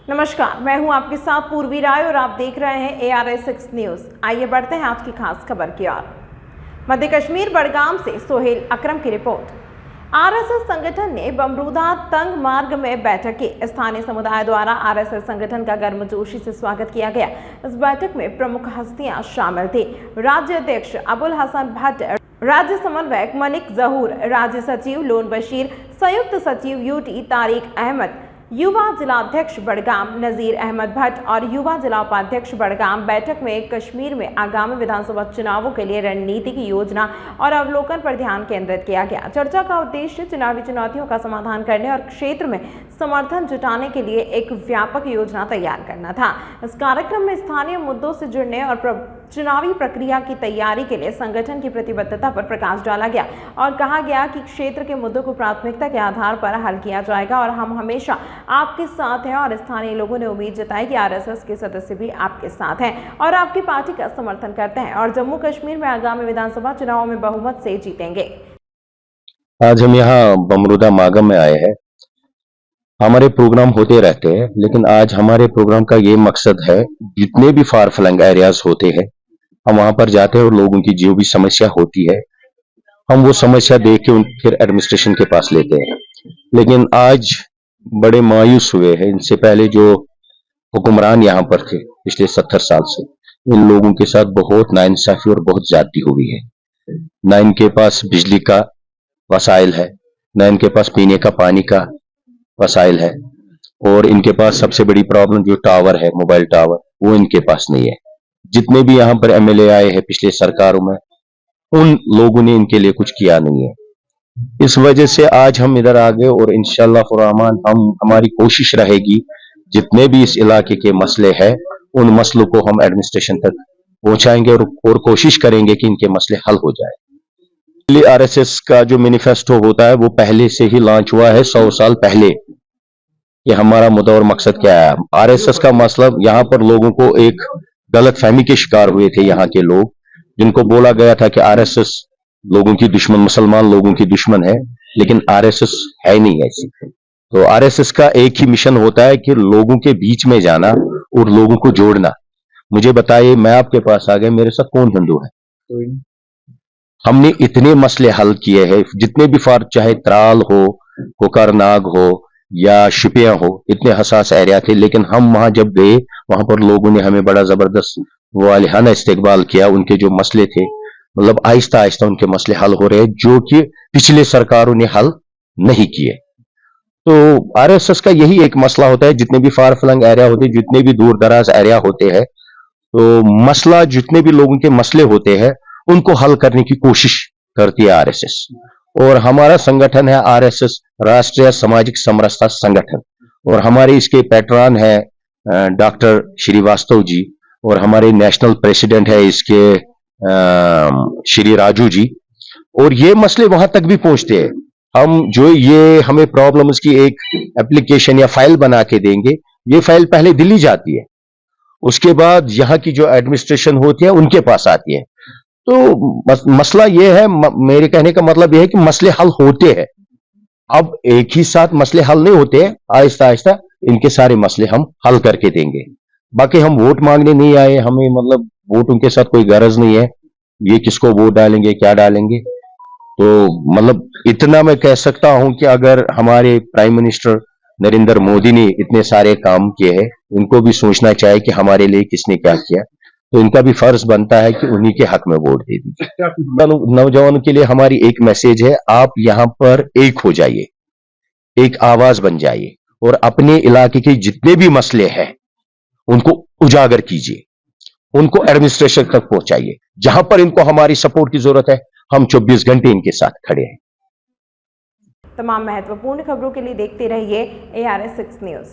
नमस्कार, मैं हूं आपके साथ पूर्वी राय और आप देख रहे हैं ARS6 न्यूज। आइए बढ़ते हैं आज की खास खबर की ओर। मध्य कश्मीर बड़गाम से सोहेल अकरम की रिपोर्ट। आरएसएस संगठन ने बमरूदा तंग मार्ग में बैठक की। स्थानीय समुदाय द्वारा आरएसएस संगठन का गर्मजोशी से स्वागत किया गया। इस बैठक में प्रमुख हस्तियां शामिल थी। राज्य अध्यक्ष अबुल हसन भट्ट, राज्य समन्वयक मलिक जहूर, राज्य सचिव लोन बशीर, संयुक्त सचिव यूटी तारिक अहमद, युवा जिलाध्यक्ष बड़गाम नजीर अहमद भट्ट और युवा जिला उपाध्यक्ष बड़गाम। बैठक में कश्मीर में आगामी विधानसभा चुनावों के लिए रणनीति की योजना और अवलोकन पर ध्यान केंद्रित किया गया। चर्चा का उद्देश्य चुनावी चुनौतियों का समाधान करने और क्षेत्र में समर्थन जुटाने के लिए एक व्यापक योजना तैयार करना था। इस कार्यक्रम में स्थानीय मुद्दों से जुड़ने और चुनावी प्रक्रिया की तैयारी के लिए संगठन की प्रतिबद्धता पर प्रकाश डाला गया और कहा गया कि क्षेत्र के मुद्दों को प्राथमिकता के आधार पर हल किया जाएगा और हम हमेशा आपके साथ हैं। और स्थानीय लोगों ने उम्मीद जताई कि आरएसएस के सदस्य भी आपके साथ हैं और आपकी पार्टी का समर्थन करते हैं और जम्मू कश्मीर में आगामी विधानसभा चुनाव में बहुमत से जीतेंगे। आज हम यहाँ बमरूदा मागम में आए हैं। हमारे प्रोग्राम होते रहते हैं, लेकिन आज हमारे प्रोग्राम का ये मकसद है, जितने भी फार फ्लंग एरियाज होते हैं हम वहां पर जाते हैं और लोगों की जो भी समस्या होती है हम वो समस्या देख के फिर एडमिनिस्ट्रेशन के पास लेते हैं। लेकिन आज बड़े मायूस हुए हैं। इनसे पहले जो हुक्मरान यहाँ पर थे पिछले 70 साल से, इन लोगों के साथ बहुत नाइंसाफी और बहुत ज्यादती हुई है। ना इनके पास बिजली का वसाइल है, ना इनके पास पीने का पानी का वसाइल है, और इनके पास सबसे बड़ी प्रॉब्लम जो टावर है, मोबाइल टावर, वो इनके पास नहीं है। जितने भी यहाँ पर एमएलए आए हैं पिछले सरकारों में, उन लोगों ने इनके लिए कुछ किया नहीं है। इस वजह से आज हम इधर आ गए और इंशाअल्लाह फुररहमान हमारी कोशिश रहेगी जितने भी इस इलाके के मसले हैं उन मसलों को हम एडमिनिस्ट्रेशन तक पहुंचाएंगे और कोशिश करेंगे कि इनके मसले हल हो जाए। आरएसएस का जो मैनिफेस्टो होता है वो पहले से ही लॉन्च हुआ है 100 साल पहले। ये हमारा मुद्दा और मकसद क्या है। आरएसएस का मतलब, यहाँ पर लोगों को एक गलत फहमी के शिकार हुए थे यहाँ के लोग, जिनको बोला गया था कि आरएसएस लोगों की दुश्मन, मुसलमान लोगों की दुश्मन है, लेकिन आरएसएस है नहीं ऐसी। तो आरएसएस का एक ही मिशन होता है कि लोगों के बीच में जाना और लोगों को जोड़ना। मुझे बताइए, मैं आपके पास आ गया, मेरे साथ कौन हिंदू है? हमने इतने मसले हल किए हैं, जितने भी फार, चाहे त्राल हो, कोकरनाग हो या शिपियां हो, इतने हसास एरिया थे, लेकिन हम वहां जब गए वहां पर लोगों ने हमें बड़ा जबरदस्त वालिहाना इस्तकबाल किया। उनके जो मसले थे, मतलब आहिस्ता आहिस्ता उनके मसले हल हो रहे हैं, जो कि पिछले सरकारों ने हल नहीं किए। तो आरएसएस का यही एक मसला होता है, जितने भी फार फ्लंग एरिया होते हैं, जितने भी दूर दराज एरिया होते हैं, तो मसला, जितने भी लोगों के मसले होते हैं उनको हल करने की कोशिश करती है आरएसएस। और हमारा संगठन है आरएसएस, राष्ट्रीय सामाजिक समरसता संगठन, और हमारे इसके पैटर्न है डॉक्टर श्रीवास्तव जी, और हमारे नेशनल प्रेसिडेंट है इसके श्री राजू जी। और ये मसले वहां तक भी पहुंचते हैं। हम जो ये हमें प्रॉब्लम्स की एक एप्लीकेशन या फाइल बना के देंगे, ये फाइल पहले दिल्ली जाती है, उसके बाद यहाँ की जो एडमिनिस्ट्रेशन होती है उनके पास आती है। तो मसला ये है, मेरे कहने का मतलब यह है कि मसले हल होते हैं। अब एक ही साथ मसले हल नहीं होते, आहिस्ता आहिस्ता इनके सारे मसले हम हल करके देंगे। बाकी हम वोट मांगने नहीं आए, हमें मतलब वोटों के साथ कोई गरज नहीं है, ये किसको वोट डालेंगे, क्या डालेंगे। तो मतलब इतना मैं कह सकता हूं कि अगर हमारे प्राइम मिनिस्टर नरेंद्र मोदी ने इतने सारे काम किए हैं, इनको भी सोचना चाहिए कि हमारे लिए किसने क्या किया, तो इनका भी फर्ज बनता है कि उन्हीं के हक में वोट दे दीजिए। नौजवानों के लिए हमारी एक मैसेज है, आप यहाँ पर एक हो जाइए, एक आवाज बन जाइए और अपने इलाके के जितने भी मसले हैं उनको उजागर कीजिए, उनको एडमिनिस्ट्रेशन तक पहुंचाइए। जहां पर इनको हमारी सपोर्ट की जरूरत है, हम 24 घंटे इनके साथ खड़े हैं। तमाम महत्वपूर्ण खबरों के लिए देखते रहिए ARS6 न्यूज।